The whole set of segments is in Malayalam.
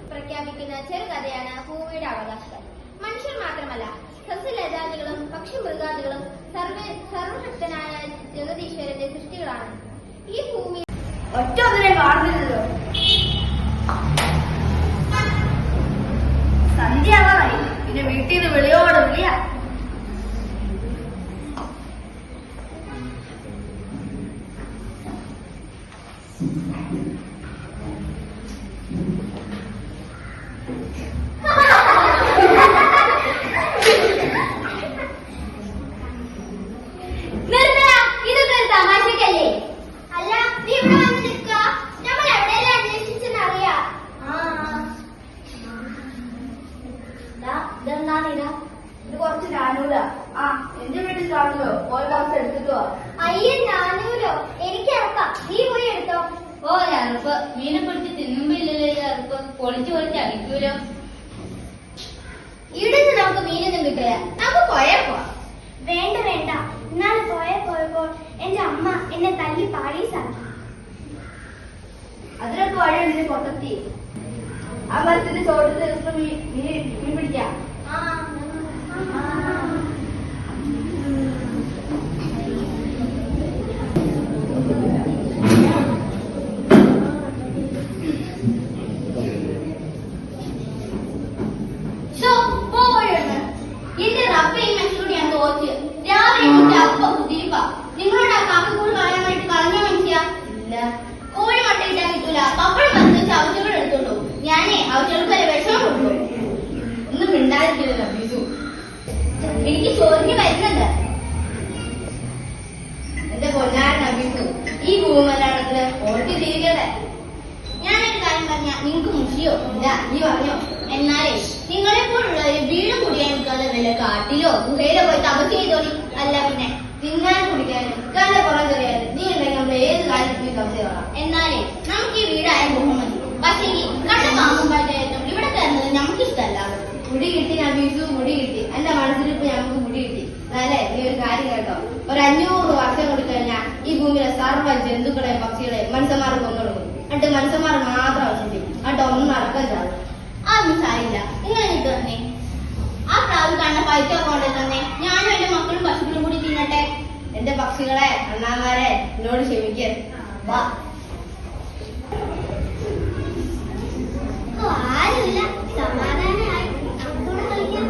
പ്രഖ്യാപിക്കുന്ന ചെറുകഥയാണ് ഭൂമിയുടെ അവകാശികൾ. മനുഷ്യർ മാത്രമല്ല, സസ്യലതാദികളും പക്ഷിമൃഗാദികളും സർവശക്തനായ ജഗദീശ്വരന്റെ സൃഷ്ടികളാണ്. ഈ ഭൂമി ഒറ്റ ഒന്നിനെ കാണുന്നില്ലല്ലോ. സന്ധ്യയാവാറായി, പിന്നെ വീട്ടിൽ നിന്ന് വിളിയോട് വിളിയാ. കുറച്ച് നാനൂറാ. എന്റെ വീട്ടിൽ കാണുമല്ലോ, പോയി കുറച്ച് എടുത്തിട്ടോ. അയ്യ, നാനൂരോ? എനിക്ക് ഇറക്കാം, നീ പോയി എടുത്തോ. ഓ, അറുപ്പ് മീനെ പിടിച്ച് തിന്നുമ്പില്ലല്ലോ. അറുപ്പ് പൊളിച്ചു പൊളിച്ച് അടിക്കൂലോ. ഇവിടെ നിന്ന് നമുക്ക് മീനൊന്നും കിട്ടില്ല, നമുക്ക് പോയാ പോവാം. വേണ്ട വേണ്ട, ഇന്നാളെ പോയപ്പോൾ എന്റെ അമ്മ എന്നെ തല്ലി പാളീസാണ്. അതിനൊക്കെ വഴി പൊട്ടത്തി. ആ മരത്തിന്റെ ചോട്ടത്തിൽ മീൻ പിടിക്കാം. നിങ്ങളോട് ആ കാക്കക്കൂട് കളയാനായിട്ട് കളഞ്ഞ മനസ്സിലാ? കോഴി മട്ടയിട്ടാൻ കിട്ടൂല. പപ്പടം വന്നിട്ട് ആവശ്യങ്ങൾ എടുത്തോളൂ. ഞാനേ ആവശ്യങ്ങൾക്ക് വരെ വിഷമം കൊടുക്കും. ഒന്നും മിണ്ടാതിരിക്കില്ല ബിസു. എനിക്ക് ചോറിന് വരുന്നുണ്ട്. എന്റെ പൊന്നാരൻ ബിസു, ഈ ഭൂമലയാളത്തില് ഓട്ടി തിരികെ. ഞാനൊരു കാര്യം പറഞ്ഞ നിങ്ങൾക്ക് മുഷിയോ? ഇല്ല, നീ പറഞ്ഞോ. എന്നാലേ നിങ്ങളെ പോലുള്ളവര് വീടും കുടിയാൻ നിൽക്കാതെ വല്ല കാട്ടിലോ ഗുഹയിലോ പോയി തപസ് ചെയ്തോളി. അല്ല പിന്നെ തിന്നാൻ കുടിക്കാനും ഇക്കാന്റെ പുറം ചെറിയാല് നീ ഉണ്ടെങ്കിൽ നമ്മൾ ഏത് കാര്യത്തിൽ സംശയമാണ്. എന്നാലേ നമുക്ക് ഈ വീടായ ഗുഹ മതി. പക്ഷേ ഈ കണ്ട പാമ്പുമായിട്ടായിട്ടും ഇവിടെ തരുന്നത് നമുക്ക് ഇഷ്ടമല്ല. മുടി കിട്ടി ഞാൻ ബിസു, മുടി കിട്ടി. എന്റെ മനസ്സിലിപ്പോ ഞങ്ങൾക്ക് മുടി കിട്ടി. അല്ലേ, നീ ഒരു കാര്യം കേട്ടോ, ഒരു 500 വർഷം കൊടുക്കഴിഞ്ഞാൽ ഈ ഭൂമിയിലെ സർവ്വ ജന്തുക്കളെയും പക്ഷികളെയും മനുഷ്യന്മാർ കൊന്നുകൊടുക്കും. എന്നിട്ട് മനുഷ്യന്മാർ മാത്രം അവശേഷിക്കും. എന്നിട്ട് ഒന്നും നടക്കാൻ ചാടും. അതൊന്നും സാരില്ല. നിങ്ങൾ എന്നിട്ട് തന്നെ ആ പ്രാവ് കാണുന്ന പൈറ്റൊക്കെ കൊണ്ടു തന്നെ ഞാനും എന്റെ മക്കളും പശുക്കളും കൂടി തിന്നട്ടെ. എന്റെ പക്ഷികളെ, അണ്ണാമാരെ, എന്നോട് ക്ഷമിക്കേ. വാ. ആരുമില്ല, സമാധാനമായി നമുക്കൂടെ കളിക്കാം.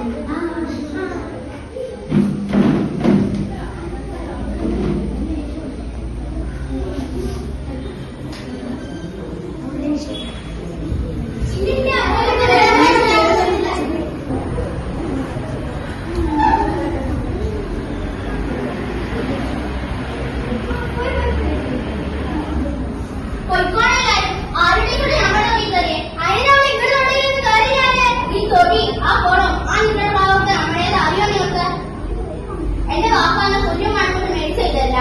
എന്റെ വാപ്പാന പുല്ലും മണ്ണോട് മേടിച്ചില്ല.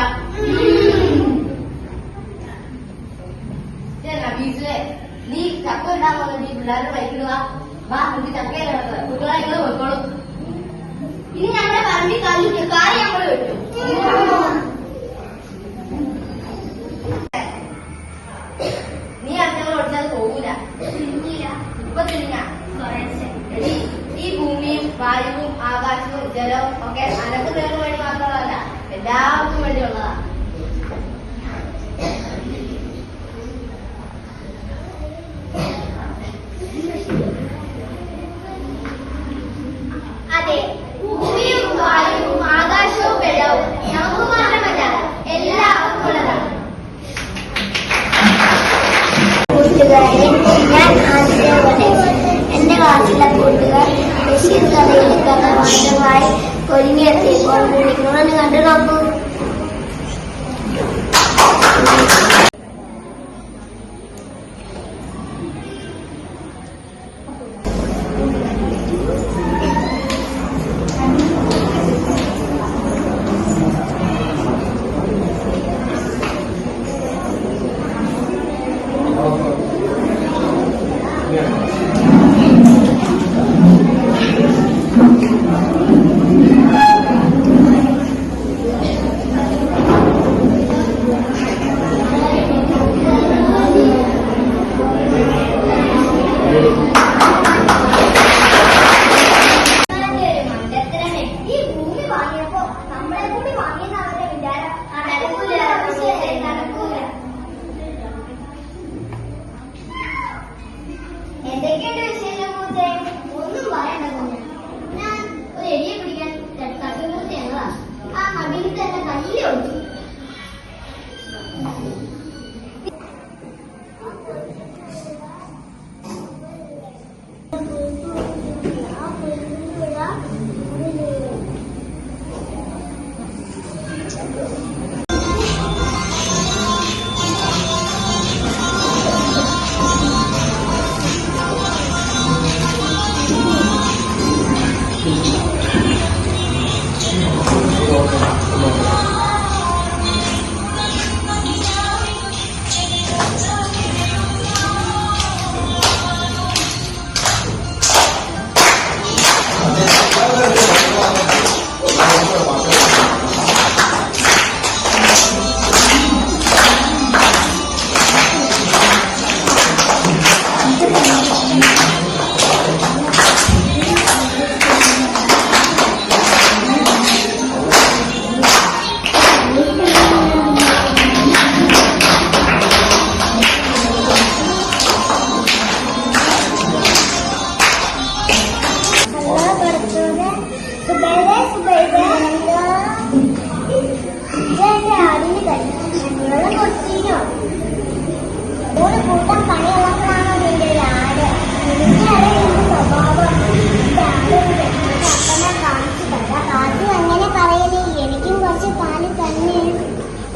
നീ ചക്ക ഇടാൻ വന്നിട്ട് ഈ പിള്ളേരുടെ ബൈക്കിടുക. വാ, നമുക്ക് ചക്കയിൽ കിടക്കുക. കുട്ടികളെ നിങ്ങൾ പോയിക്കോളും. ഇനി ഞങ്ങളുടെ പറമ്പിൽ കാറി ഞങ്ങൾ വെട്ടു. നീ അച്ഛനെ ഓടിച്ചാൽ പോകൂല. ഇപ്പൊ തിരിഞ്ഞ ഈ ഭൂമിയും വായുവും ആകാശവും ജലവും ഒക്കെ അനക്ക് നേരം വേണ്ടി മാത്രമല്ല, എല്ലാവർക്കും വേണ്ടിയുള്ളതാ. അതെ, ഭൂമിയും വായുവും ആകാശവും വെള്ളവും നമുക്ക് മാത്രമല്ല എല്ലാവർക്കും ഉള്ളതാണ്. ഞാൻ ആദ്യത്തെ എന്റെ ക്ലാസ്സിലെ കൂട്ടുകാർ ബഷീർ കഥയിലെ കഥാപാത്രമായി ഒരുങ്ങിയെത്തിയപ്പോൾ നിങ്ങളൊന്ന് കണ്ടു നോക്കൂ. എന്തൊക്കെയുണ്ട് വിശേഷം പൂച്ചേ? ഒന്നും പറയണ്ട കുഞ്ഞെ. ഞാൻ ഒരു എലിയെ പിടിക്കാൻ തട്ടിമുട്ടി ഞങ്ങളാ. ആ മകനിൽ തന്നെ കല്ല് ഒഴിച്ചു.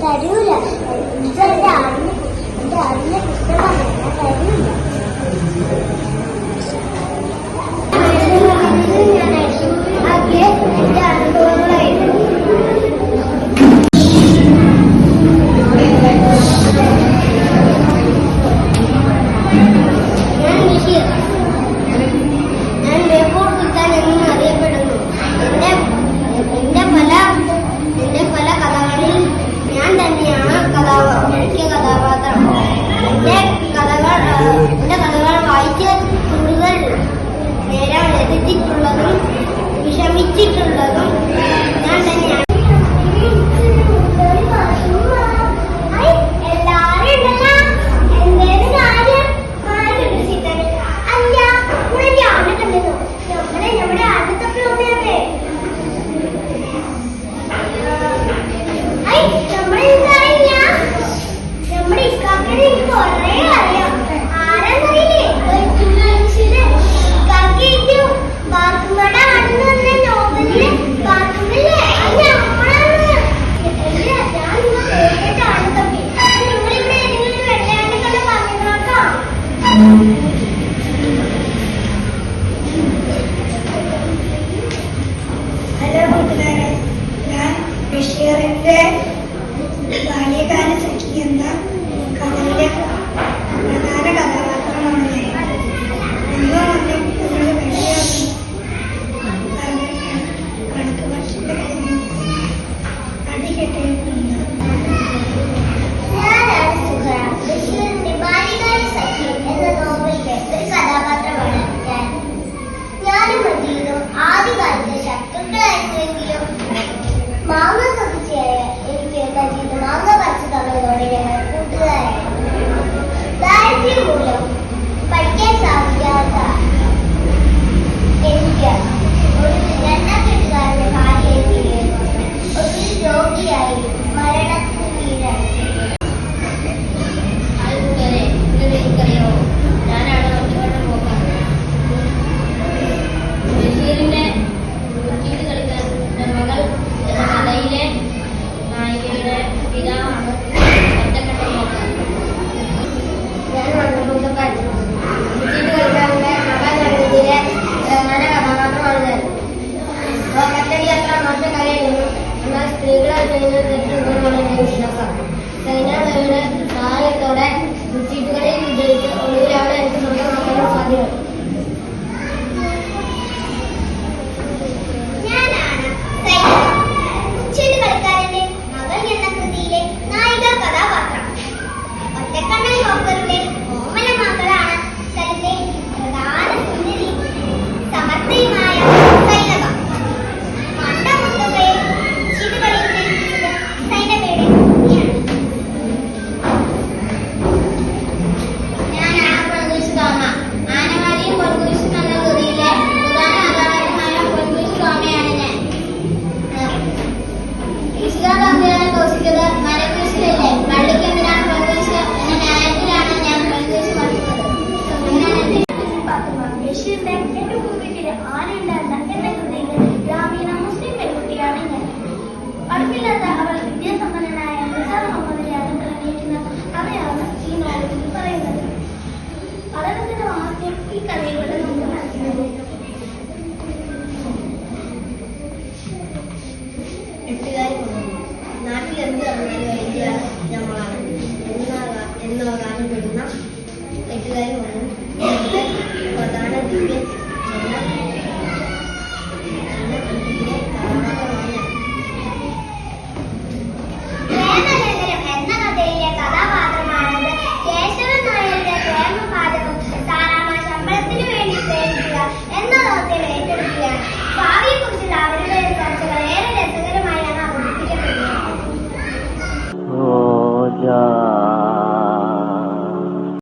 തരൂല എന്റെ അറിഞ്ഞ കുറ്റമാണ് തരൂല. ഞാൻ എന്റെ അനുഭവങ്ങളായിരുന്നു. ഞാൻ ബേപ്പൂർ സുൽത്താൻ എന്നും അറിയപ്പെടുന്നു. എന്റെ പല കഥകളിൽ ഞാൻ തന്നെയാണ് മുഖ്യ കഥാപാത്രം. എന്റെ കഥകൾ വായിച്ച് കൂടുതൽ നേരം രചിച്ചിട്ടുള്ളതും വിഷമിച്ചിട്ടുള്ളതും ഞാൻ തന്നെയാണ്. ഹലോ കൂട്ടുകാരെ, ഞാൻ ബഷീറിന്റെ ബാല്യകാല സഖി എന്ന കഥയിലെ പ്രധാന കഥാപാത്രമാണ് ഞാൻ. എന്തോ കണക്ക് വർഷത്തെ അടികെട്ടിട്ടുണ്ട്. ബഷീറിന്റെ ബാല്യകാല സഖി എന്ന നോവലിലെ ഒരു കഥാപാത്രമാണ് ഞാൻ. ഞാനും മജീദും ആദ്യകാലത്തെ ശത്രുക്കളായിരുന്നെങ്കിലും മാങ്ങ സഹിച്ചായ എനിക്ക് മജീദ് മാങ്ങ പറിച്ചു തന്നതോടെ ഞങ്ങൾ കൂട്ടുകാരായി. ദാരിദ്ര്യം മൂലം പഠിക്കാൻ സാധിക്കാത്ത എനിക്ക് ഒരു രണ്ടാം കെട്ടുകാരന്റെ ഭാര്യയായി ഒരു രോഗിയായി മരണത്തിന് കീഴായി. എനിക്കറിയാമോ, ഞാനാണ് ഒറ്റപ്പെട്ട പോക്കാണ്. ബഷീറിന്റെ ചീട്ട് കളിക്കാൻ മകൾ എന്ന കഥയിലെ നായികയുടെ പിതാവാണ് ഒറ്റപ്പെട്ട പോക്കാണ്. ഞാൻ വന്നപ്പോഴത്തേക്കാൾ ചീട്ട് കളിക്കാരന്റെ മകൾ നടത്തിയിലെ പ്രധാന കഥാപാത്രമാണ് ഞാൻ. കട്ടടി അത്ര മോശം കാര്യമായിരുന്നു. എന്നാൽ സ്ത്രീകളെ ചെയ്യുന്നത് തെറ്റുണ്ടെന്നാണ് എന്റെ വിശ്വാസം. സൈന്യയുടെ സഹായത്തോടെ ചീട്ടുകളിൽ വിജയിച്ച് ഒടുവിലാണ് എനിക്ക് സ്വന്തമാക്കാൻ സാധ്യത. ഞാനാണ് ചീട്ട് കളിക്കാരന്റെ മകൾ എന്ന കൃതിയിലെ നായിക കഥാപാത്രം. ഒറ്റക്കണ്ണൻ ഡോക്ടറുടെ ഓമന മകളാണ് സ്ഥലത്തെ പ്രധാന സുന്ദരി സമർത്ഥയുമായ സൈനബ. മണ്ടമുട്ടുകയെ ചീട്ടുകളിൽ സൈനബയുടെ ഭൂമിയാണ്. ഞാൻ ആ പ്രദേശത്ത് ആനവാലി എന്ത് പറഞ്ഞാലും അതിൻ്റെ നമ്മളാണ് എന്നവകാശപ്പെടുന്ന എട്ടുകാരും